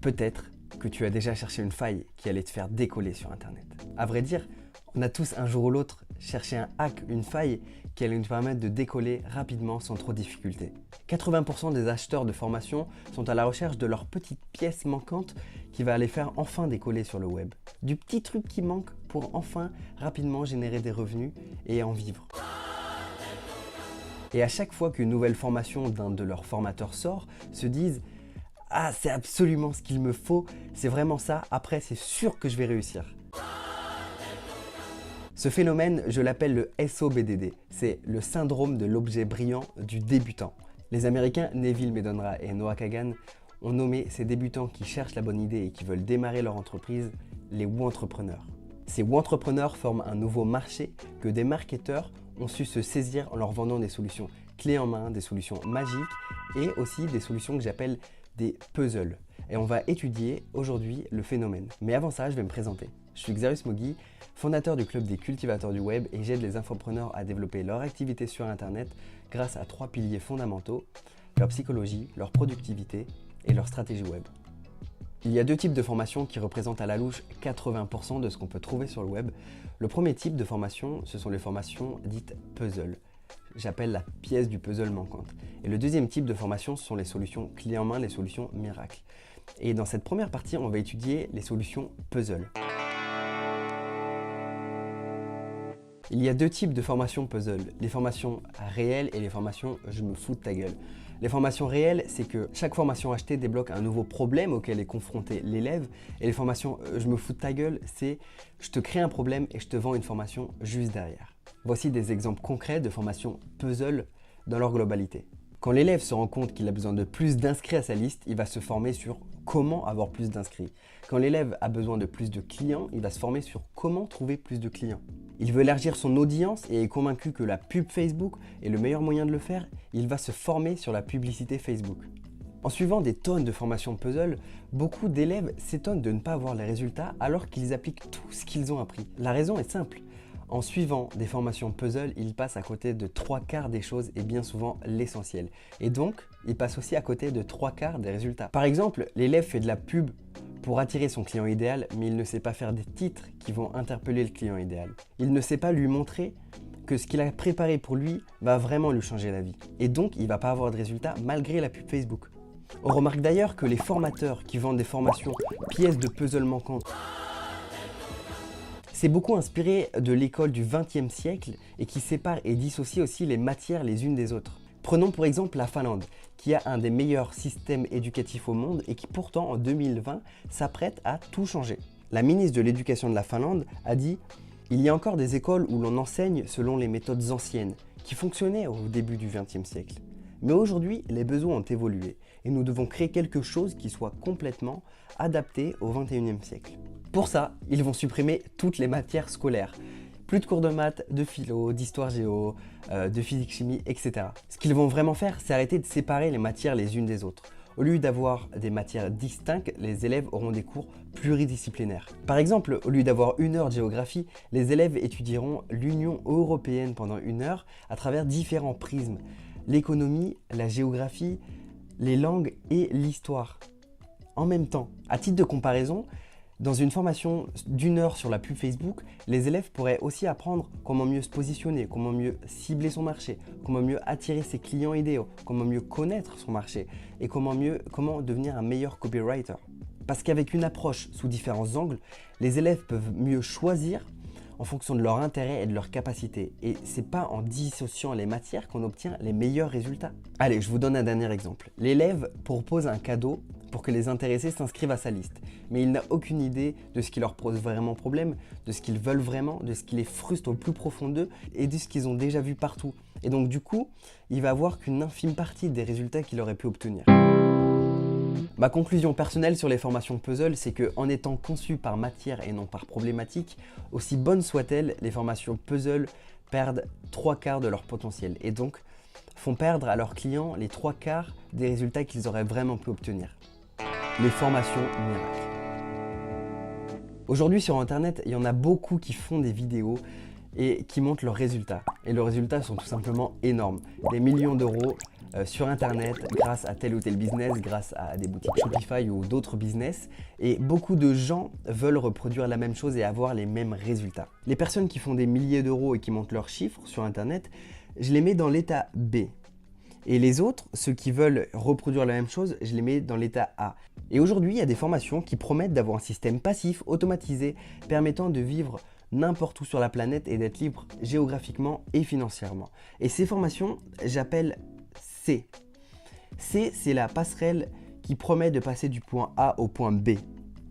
Peut-être que tu as déjà cherché une faille qui allait te faire décoller sur Internet. À vrai dire, on a tous un jour ou l'autre cherché un hack, une faille qui allait nous permettre de décoller rapidement sans trop de difficultés. 80% des acheteurs de formation sont à la recherche de leur petite pièce manquante qui va les faire enfin décoller sur le web. Du petit truc qui manque pour enfin rapidement générer des revenus et en vivre. Et à chaque fois qu'une nouvelle formation d'un de leurs formateurs sort, se disent « Ah, c'est absolument ce qu'il me faut, c'est vraiment ça, après c'est sûr que je vais réussir ». Ce phénomène, je l'appelle le SOBDD, c'est le syndrome de l'objet brillant du débutant. Les Américains Neville Medonra et Noah Kagan ont nommé ces débutants qui cherchent la bonne idée et qui veulent démarrer leur entreprise les Wontrepreneurs. Ces Wontrepreneurs forment un nouveau marché que des marketeurs ont su se saisir en leur vendant des solutions clés en main, des solutions magiques et aussi des solutions que j'appelle des puzzles. Et on va étudier aujourd'hui le phénomène. Mais avant ça, je vais me présenter. Je suis Xarius Moghi, fondateur du Club des cultivateurs du web et j'aide les infopreneurs à développer leur activité sur Internet grâce à 3 piliers fondamentaux, leur psychologie, leur productivité et leur stratégie web. Il y a 2 types de formations qui représentent à la louche 80% de ce qu'on peut trouver sur le web. Le premier type de formation, ce sont les formations dites puzzle. J'appelle la pièce du puzzle manquante. Et le deuxième type de formation, ce sont les solutions clés en main, les solutions miracles. Et dans cette première partie, on va étudier les solutions puzzle. Il y a 2 types de formations puzzle, les formations réelles et les formations « je me fous de ta gueule ». Les formations réelles, c'est que chaque formation achetée débloque un nouveau problème auquel est confronté l'élève. Et les formations « je me fous de ta gueule », c'est « je te crée un problème et je te vends une formation juste derrière ». Voici des exemples concrets de formations puzzle dans leur globalité. Quand l'élève se rend compte qu'il a besoin de plus d'inscrits à sa liste, il va se former sur comment avoir plus d'inscrits. Quand l'élève a besoin de plus de clients, il va se former sur comment trouver plus de clients. Il veut élargir son audience et est convaincu que la pub Facebook est le meilleur moyen de le faire, il va se former sur la publicité Facebook. En suivant des tonnes de formations puzzle, beaucoup d'élèves s'étonnent de ne pas avoir les résultats alors qu'ils appliquent tout ce qu'ils ont appris. La raison est simple. En suivant des formations puzzle, ils passent à côté de 3/4 des choses et bien souvent l'essentiel. Et donc, ils passent aussi à côté de 3/4 des résultats. Par exemple, l'élève fait de la pub pour attirer son client idéal, mais il ne sait pas faire des titres qui vont interpeller le client idéal. Il ne sait pas lui montrer que ce qu'il a préparé pour lui va vraiment lui changer la vie. Et donc, il ne va pas avoir de résultats malgré la pub Facebook. On remarque d'ailleurs que les formateurs qui vendent des formations pièces de puzzle manquantes, c'est beaucoup inspiré de l'école du XXe siècle et qui sépare et dissocie aussi les matières les unes des autres. Prenons pour exemple la Finlande, qui a un des meilleurs systèmes éducatifs au monde et qui pourtant en 2020 s'apprête à tout changer. La ministre de l'Éducation de la Finlande a dit « Il y a encore des écoles où l'on enseigne selon les méthodes anciennes, qui fonctionnaient au début du XXe siècle. Mais aujourd'hui, les besoins ont évolué et nous devons créer quelque chose qui soit complètement adapté au XXIe siècle. » Pour ça, ils vont supprimer toutes les matières scolaires. Plus de cours de maths, de philo, d'histoire géo, de physique chimie, etc. Ce qu'ils vont vraiment faire, c'est arrêter de séparer les matières les unes des autres. Au lieu d'avoir des matières distinctes, les élèves auront des cours pluridisciplinaires. Par exemple, au lieu d'avoir 1 heure de géographie, les élèves étudieront l'Union européenne pendant 1 heure à travers différents prismes. L'économie, la géographie, les langues et l'histoire. En même temps, à titre de comparaison, dans une formation d'1 heure sur la pub Facebook, les élèves pourraient aussi apprendre comment mieux se positionner, comment mieux cibler son marché, comment mieux attirer ses clients idéaux, comment mieux connaître son marché et comment devenir un meilleur copywriter. Parce qu'avec une approche sous différents angles, les élèves peuvent mieux choisir en fonction de leur intérêt et de leur capacité. Et c'est pas en dissociant les matières qu'on obtient les meilleurs résultats. Allez, je vous donne un dernier exemple. L'élève propose un cadeau pour que les intéressés s'inscrivent à sa liste. Mais il n'a aucune idée de ce qui leur pose vraiment problème, de ce qu'ils veulent vraiment, de ce qui les frustre au plus profond d'eux et de ce qu'ils ont déjà vu partout. Et donc du coup, il va avoir qu'une infime partie des résultats qu'il aurait pu obtenir. Ma conclusion personnelle sur les formations puzzle, c'est qu'en étant conçues par matière et non par problématique, aussi bonnes soient-elles, les formations puzzle perdent 3/4 de leur potentiel et donc font perdre à leurs clients les 3/4 des résultats qu'ils auraient vraiment pu obtenir. Les formations miracles. Aujourd'hui sur Internet, il y en a beaucoup qui font des vidéos et qui montrent leurs résultats. Et leurs résultats sont tout simplement énormes. Des millions d'euros sur internet grâce à tel ou tel business, grâce à des boutiques Shopify ou d'autres business. Et beaucoup de gens veulent reproduire la même chose et avoir les mêmes résultats. Les personnes qui font des milliers d'euros et qui montent leurs chiffres sur internet, je les mets dans l'état B. Et les autres, ceux qui veulent reproduire la même chose, je les mets dans l'état A. Et aujourd'hui, il y a des formations qui promettent d'avoir un système passif, automatisé, permettant de vivre n'importe où sur la planète et d'être libre géographiquement et financièrement. Et ces formations, j'appelle C. C, c'est la passerelle qui promet de passer du point A au point B.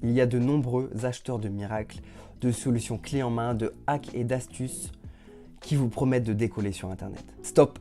Il y a de nombreux acheteurs de miracles, de solutions clés en main, de hacks et d'astuces qui vous promettent de décoller sur Internet. Stop!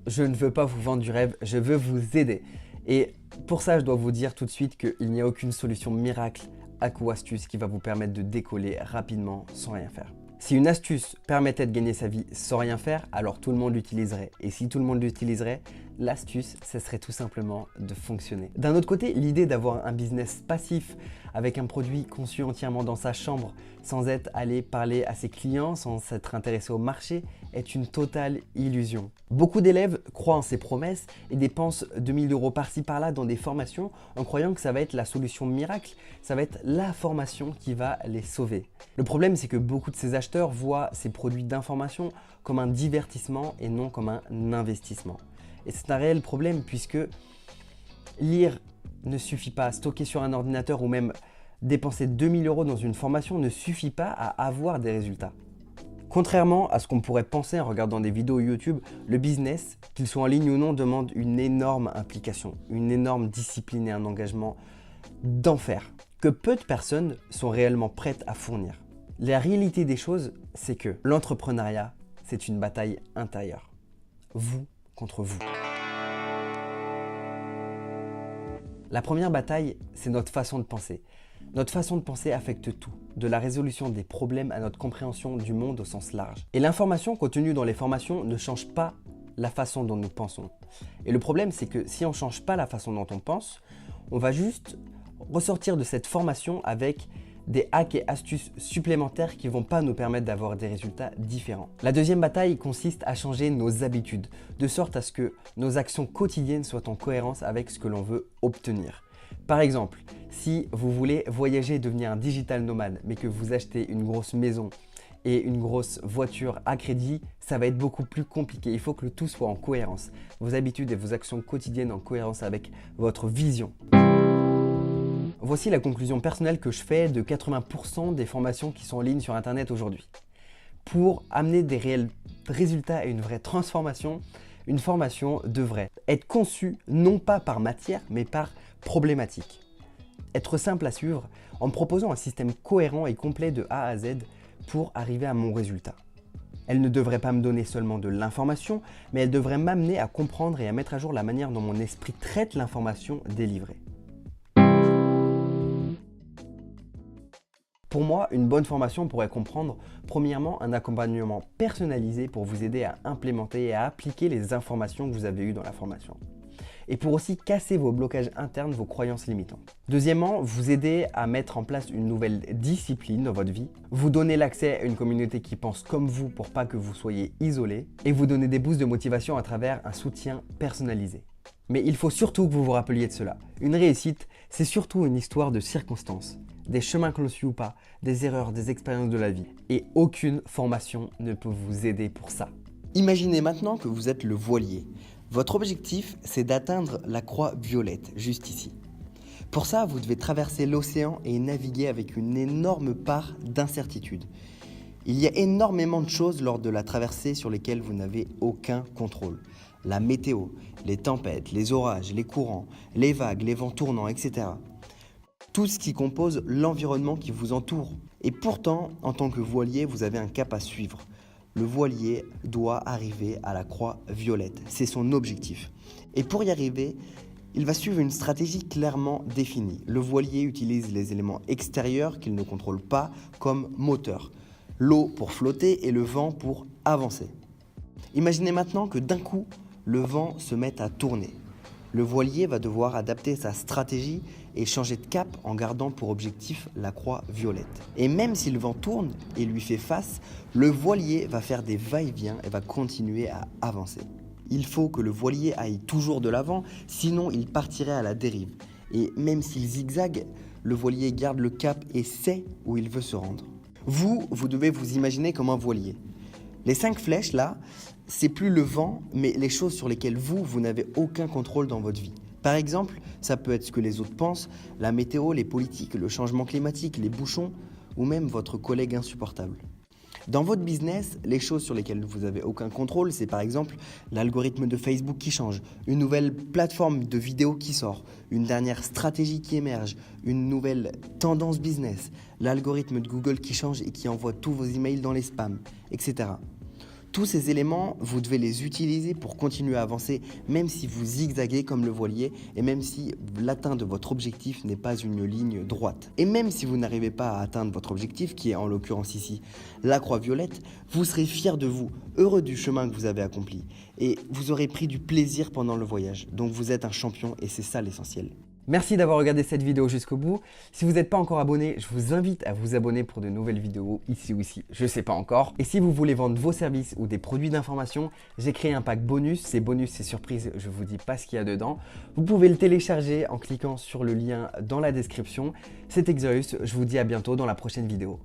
Je ne veux pas vous vendre du rêve, je veux vous aider. Et pour ça, je dois vous dire tout de suite qu'il n'y a aucune solution miracle, hack ou astuce qui va vous permettre de décoller rapidement sans rien faire. Si une astuce permettait de gagner sa vie sans rien faire, alors tout le monde l'utiliserait. Et si tout le monde l'utiliserait, l'astuce, ce serait tout simplement de fonctionner. D'un autre côté, l'idée d'avoir un business passif avec un produit conçu entièrement dans sa chambre, sans être allé parler à ses clients, sans s'être intéressé au marché, est une totale illusion. Beaucoup d'élèves croient en ces promesses et dépensent 2000 € par-ci par-là dans des formations en croyant que ça va être la solution miracle, ça va être la formation qui va les sauver. Le problème, c'est que beaucoup de ces acheteurs voient ces produits d'information comme un divertissement et non comme un investissement. Et c'est un réel problème puisque lire ne suffit pas, stocker sur un ordinateur ou même dépenser 2000 € dans une formation ne suffit pas à avoir des résultats. Contrairement à ce qu'on pourrait penser en regardant des vidéos YouTube, le business, qu'il soit en ligne ou non, demande une énorme implication, une énorme discipline et un engagement d'enfer que peu de personnes sont réellement prêtes à fournir. La réalité des choses, c'est que l'entrepreneuriat, c'est une bataille intérieure. Vous contre vous. La première bataille, c'est notre façon de penser. Notre façon de penser affecte tout, de la résolution des problèmes à notre compréhension du monde au sens large. Et l'information contenue dans les formations ne change pas la façon dont nous pensons. Et le problème, c'est que si on ne change pas la façon dont on pense, on va juste ressortir de cette formation avec des hacks et astuces supplémentaires qui ne vont pas nous permettre d'avoir des résultats différents. La deuxième bataille consiste à changer nos habitudes, de sorte à ce que nos actions quotidiennes soient en cohérence avec ce que l'on veut obtenir. Par exemple, si vous voulez voyager et devenir un digital nomade, mais que vous achetez une grosse maison et une grosse voiture à crédit, ça va être beaucoup plus compliqué. Il faut que le tout soit en cohérence. Vos habitudes et vos actions quotidiennes en cohérence avec votre vision. Voici la conclusion personnelle que je fais de 80% des formations qui sont en ligne sur Internet aujourd'hui. Pour amener des réels résultats et une vraie transformation, une formation devrait être conçue non pas par matière, mais par problématique. Être simple à suivre en me proposant un système cohérent et complet de A à Z pour arriver à mon résultat. Elle ne devrait pas me donner seulement de l'information, mais elle devrait m'amener à comprendre et à mettre à jour la manière dont mon esprit traite l'information délivrée. Pour moi, une bonne formation pourrait comprendre, premièrement, un accompagnement personnalisé pour vous aider à implémenter et à appliquer les informations que vous avez eues dans la formation. Et pour aussi casser vos blocages internes, vos croyances limitantes. Deuxièmement, vous aider à mettre en place une nouvelle discipline dans votre vie, vous donner l'accès à une communauté qui pense comme vous pour pas que vous soyez isolé, et vous donner des boosts de motivation à travers un soutien personnalisé. Mais il faut surtout que vous vous rappeliez de cela. Une réussite, c'est surtout une histoire de circonstances. Des chemins que l'on suit ou pas, des erreurs, des expériences de la vie. Et aucune formation ne peut vous aider pour ça. Imaginez maintenant que vous êtes le voilier. Votre objectif, c'est d'atteindre la croix violette, juste ici. Pour ça, vous devez traverser l'océan et naviguer avec une énorme part d'incertitude. Il y a énormément de choses lors de la traversée sur lesquelles vous n'avez aucun contrôle. La météo, les tempêtes, les orages, les courants, les vagues, les vents tournants, etc. Tout ce qui compose l'environnement qui vous entoure. Et pourtant, en tant que voilier, vous avez un cap à suivre. Le voilier doit arriver à la croix violette. C'est son objectif. Et pour y arriver, il va suivre une stratégie clairement définie. Le voilier utilise les éléments extérieurs qu'il ne contrôle pas comme moteur. L'eau pour flotter et le vent pour avancer. Imaginez maintenant que d'un coup, le vent se met à tourner. Le voilier va devoir adapter sa stratégie et changer de cap en gardant pour objectif la croix violette. Et même si le vent tourne et lui fait face, le voilier va faire des va-et-vient et va continuer à avancer. Il faut que le voilier aille toujours de l'avant, sinon il partirait à la dérive. Et même s'il zigzague, le voilier garde le cap et sait où il veut se rendre. Vous devez vous imaginer comme un voilier. Les 5 flèches là, c'est plus le vent, mais les choses sur lesquelles vous n'avez aucun contrôle dans votre vie. Par exemple, ça peut être ce que les autres pensent, la météo, les politiques, le changement climatique, les bouchons, ou même votre collègue insupportable. Dans votre business, les choses sur lesquelles vous n'avez aucun contrôle, c'est par exemple l'algorithme de Facebook qui change, une nouvelle plateforme de vidéos qui sort, une dernière stratégie qui émerge, une nouvelle tendance business, l'algorithme de Google qui change et qui envoie tous vos emails dans les spams, etc. Tous ces éléments, vous devez les utiliser pour continuer à avancer, même si vous zigzaguez comme le voilier et même si l'atteinte de votre objectif n'est pas une ligne droite. Et même si vous n'arrivez pas à atteindre votre objectif, qui est en l'occurrence ici la croix violette, vous serez fier de vous, heureux du chemin que vous avez accompli. Et vous aurez pris du plaisir pendant le voyage. Donc vous êtes un champion et c'est ça l'essentiel. Merci d'avoir regardé cette vidéo jusqu'au bout. Si vous n'êtes pas encore abonné, je vous invite à vous abonner pour de nouvelles vidéos ici ou ici, je ne sais pas encore. Et si vous voulez vendre vos services ou des produits d'information, j'ai créé un pack bonus. Ces bonus, c'est surprise, je ne vous dis pas ce qu'il y a dedans. Vous pouvez le télécharger en cliquant sur le lien dans la description. C'était Xerius, je vous dis à bientôt dans la prochaine vidéo.